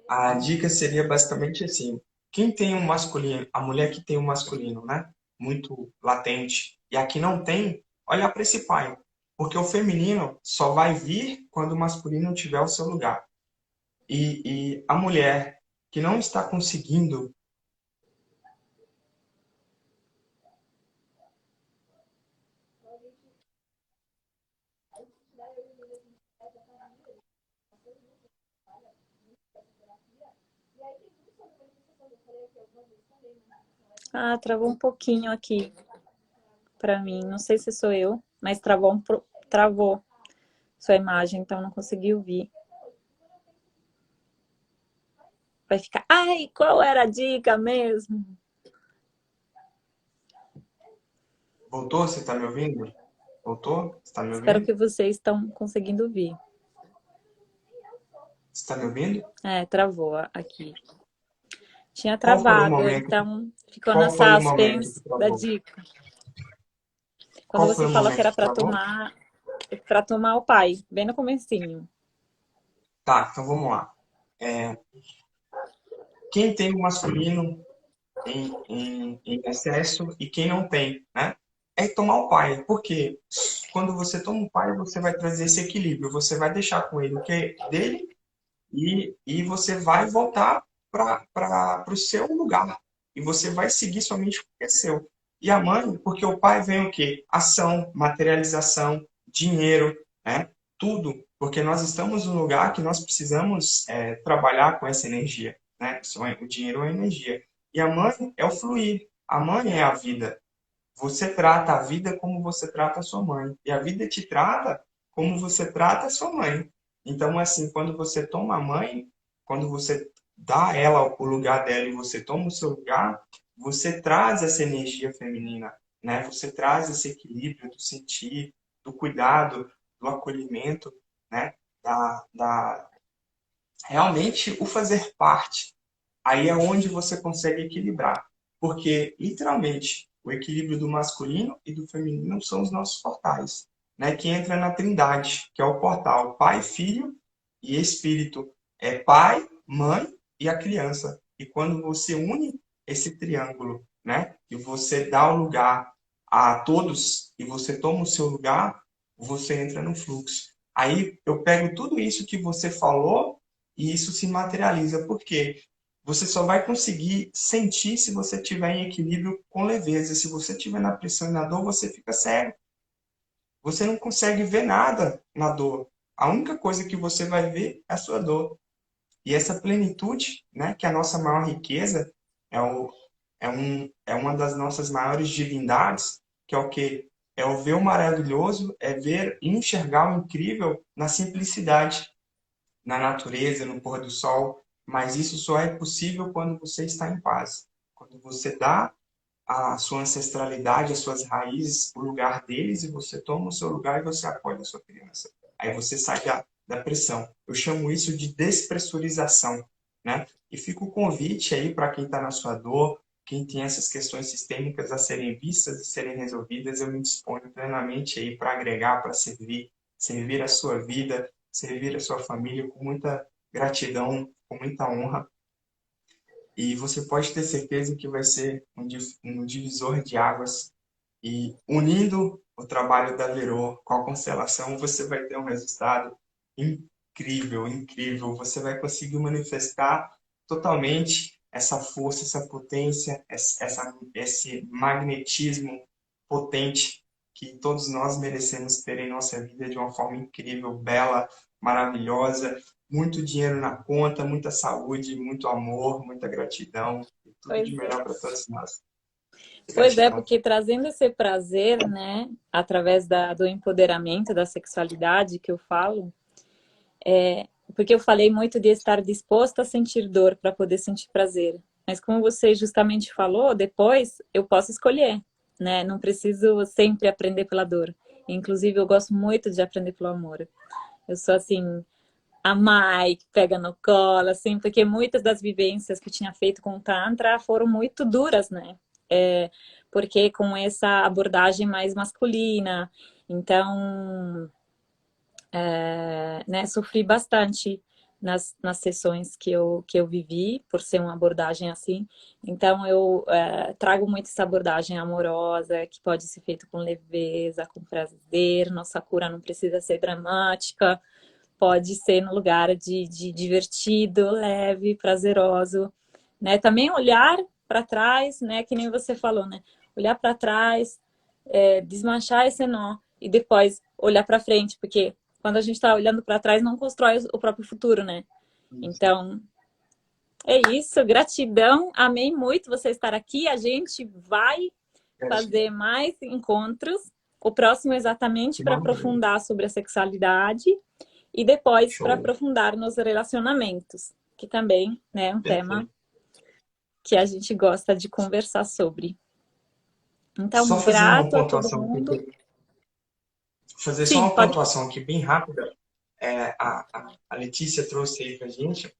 A dica seria basicamente assim: quem tem um masculino, a mulher que tem um masculino, né, muito latente, e a que não tem, olhar para esse pai, porque o feminino só vai vir quando o masculino tiver o seu lugar. E a mulher que não está conseguindo. Travou um pouquinho aqui para mim. Não sei se sou eu, mas travou sua imagem, então não consegui ouvir. Vai ficar, ai, qual era a dica mesmo? Voltou? Você está me ouvindo? Voltou? Você está me Espero ouvindo? que vocês estão conseguindo ouvir. Você está me ouvindo? Travou aqui. Tinha Qual foi o travado, momento? então ficou Qual na foi o momento que suspense da travou? dica. Quando Qual foi você o fala que momento era que travou? para tomar o pai, bem no comecinho. Tá, então vamos lá. Quem tem o masculino em excesso e quem não tem, né? É tomar o pai, porque quando você toma o pai, você vai trazer esse equilíbrio, você vai deixar com ele o que é dele e você vai voltar para o seu lugar. E você vai seguir somente o que é seu. E a mãe, porque o pai vem o quê? Ação, materialização, dinheiro, né? Tudo. Porque nós estamos num lugar que nós precisamos trabalhar com essa energia, né? O dinheiro é energia. E a mãe é o fluir. A mãe é a vida. Você trata a vida como você trata a sua mãe. E a vida te trata como você trata a sua mãe. Então, assim, quando você toma a mãe, quando você dá a ela o lugar dela e você toma o seu lugar, você traz essa energia feminina, né? Você traz esse equilíbrio do sentir, do cuidado, do acolhimento, né? Realmente o fazer parte. Aí é onde você consegue equilibrar. Porque, literalmente, o equilíbrio do masculino e do feminino são os nossos portais, né? Que entra na trindade, que é o portal Pai, Filho e Espírito. É pai, mãe e a criança. E quando você une esse triângulo, né? E você dá o lugar a todos e você toma o seu lugar, você entra no fluxo. Aí eu pego tudo isso que você falou e isso se materializa. Por quê? Você só vai conseguir sentir se você estiver em equilíbrio com leveza. Se você estiver na pressão e na dor, você fica cego. Você não consegue ver nada na dor. A única coisa que você vai ver é a sua dor. E essa plenitude, né, que é a nossa maior riqueza, é, o, é uma das nossas maiores divindades, que é o quê? É o ver o maravilhoso, é ver e enxergar o incrível na simplicidade, na natureza, no pôr do sol. Mas isso só é possível quando você está em paz. Quando você dá a sua ancestralidade, as suas raízes, o lugar deles, e você toma o seu lugar e você acolhe a sua criança. Aí você sai da pressão. Eu chamo isso de despressurização, né? E fica o convite aí para quem está na sua dor, quem tem essas questões sistêmicas a serem vistas e serem resolvidas, eu me disponho plenamente aí para agregar, para servir, servir a sua vida, servir a sua família com muita gratidão, com muita honra, e você pode ter certeza que vai ser um divisor de águas. E unindo o trabalho da Verô com a constelação, você vai ter um resultado incrível, incrível. Você vai conseguir manifestar totalmente essa força, essa potência, esse magnetismo potente que todos nós merecemos ter em nossa vida de uma forma incrível, bela, maravilhosa, muito dinheiro na conta, muita saúde, muito amor, muita gratidão e tudo de Pois é. melhor para todos nós. Pois é, Gratidão. porque trazendo esse prazer, né, através do empoderamento da sexualidade que eu falo, porque eu falei muito de estar disposto a sentir dor para poder sentir prazer. Mas como você justamente falou, depois eu posso escolher, né? Não preciso sempre aprender pela dor. Inclusive, eu gosto muito de aprender pelo amor. Eu sou assim, a Mai, que pega no colo, assim, porque muitas das vivências que eu tinha feito com o Tantra foram muito duras, né? Porque com essa abordagem mais masculina, então, né, sofri bastante nas sessões que eu vivi, por ser uma abordagem assim. Então, eu trago muito essa abordagem amorosa, que pode ser feita com leveza, com prazer. Nossa cura não precisa ser dramática, pode ser no lugar de divertido, leve, prazeroso, né? Também olhar para trás, né? Que nem você falou, né? Olhar para trás, desmanchar esse nó e depois olhar para frente, porque quando a gente está olhando para trás não constrói o próprio futuro, né? Então, é isso, gratidão, amei muito você estar aqui. A gente vai Gratidão. fazer mais encontros. O próximo é exatamente Que para maravilha. aprofundar sobre a sexualidade e depois para Show. aprofundar nos relacionamentos, que também né, é um tema Perfeito. que a gente gosta de conversar sobre. Só Então, fazer uma grato a todo pontuação aqui, mundo. fazer só Sim, uma pode. pontuação aqui bem rápida. A Letícia trouxe aí pra gente.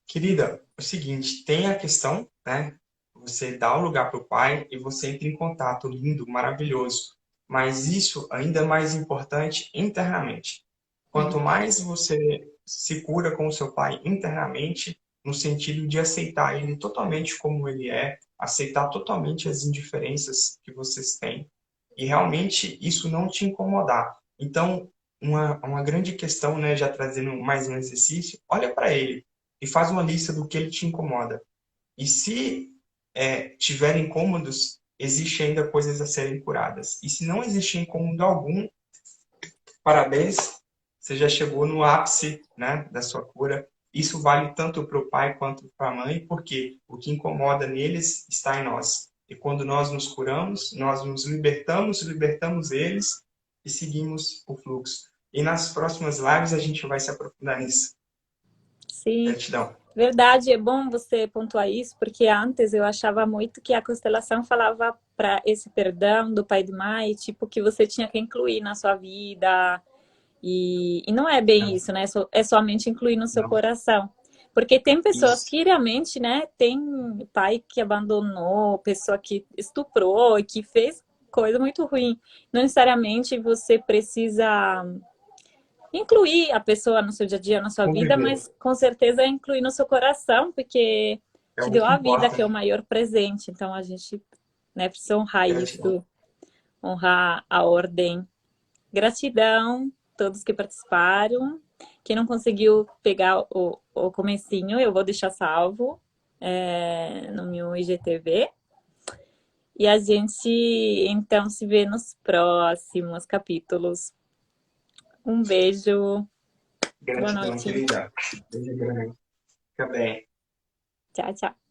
Querida, é o seguinte, tem a questão, né? Você dá o lugar para o pai e você entra em contato, lindo, maravilhoso. Mas isso ainda é mais importante internamente. Quanto mais você se cura com o seu pai internamente, no sentido de aceitar ele totalmente como ele é, aceitar totalmente as indiferenças que vocês têm, e realmente isso não te incomodar. Então, uma grande questão, né, já trazendo mais um exercício, olha para ele e faz uma lista do que ele te incomoda. E se tiver incômodos, existe ainda coisas a serem curadas. E se não existir incômodo algum, parabéns, você já chegou no ápice, né, da sua cura. Isso vale tanto para o pai quanto para a mãe, porque o que incomoda neles está em nós. E quando nós nos curamos, nós nos libertamos, libertamos eles e seguimos o fluxo. E nas próximas lives a gente vai se aprofundar nisso. Sim, Gratidão. verdade, é bom você pontuar isso, porque antes eu achava muito que a constelação falava para esse perdão do pai e do mãe, tipo, que você tinha que incluir na sua vida. E não é bem Não, isso, né? É somente incluir no seu não. coração. Porque tem pessoas Isso. que realmente, né? Tem pai que abandonou, pessoa que estuprou e que fez coisa muito ruim. Não necessariamente você precisa incluir a pessoa no seu dia a dia, na sua vida, Conviver mas com certeza é incluir no seu coração, porque é te o deu que a vida, importa. que é o maior presente. Então a gente, né, precisa honrar Gratidão. isso, honrar a ordem. Gratidão a todos que participaram. Quem não conseguiu pegar o comecinho, eu vou deixar salvo no meu IGTV. E a gente, então, se vê nos próximos capítulos. Um beijo. Boa Gratidão, noite. querida. Beijo grande. Fica bem. Tchau, tchau.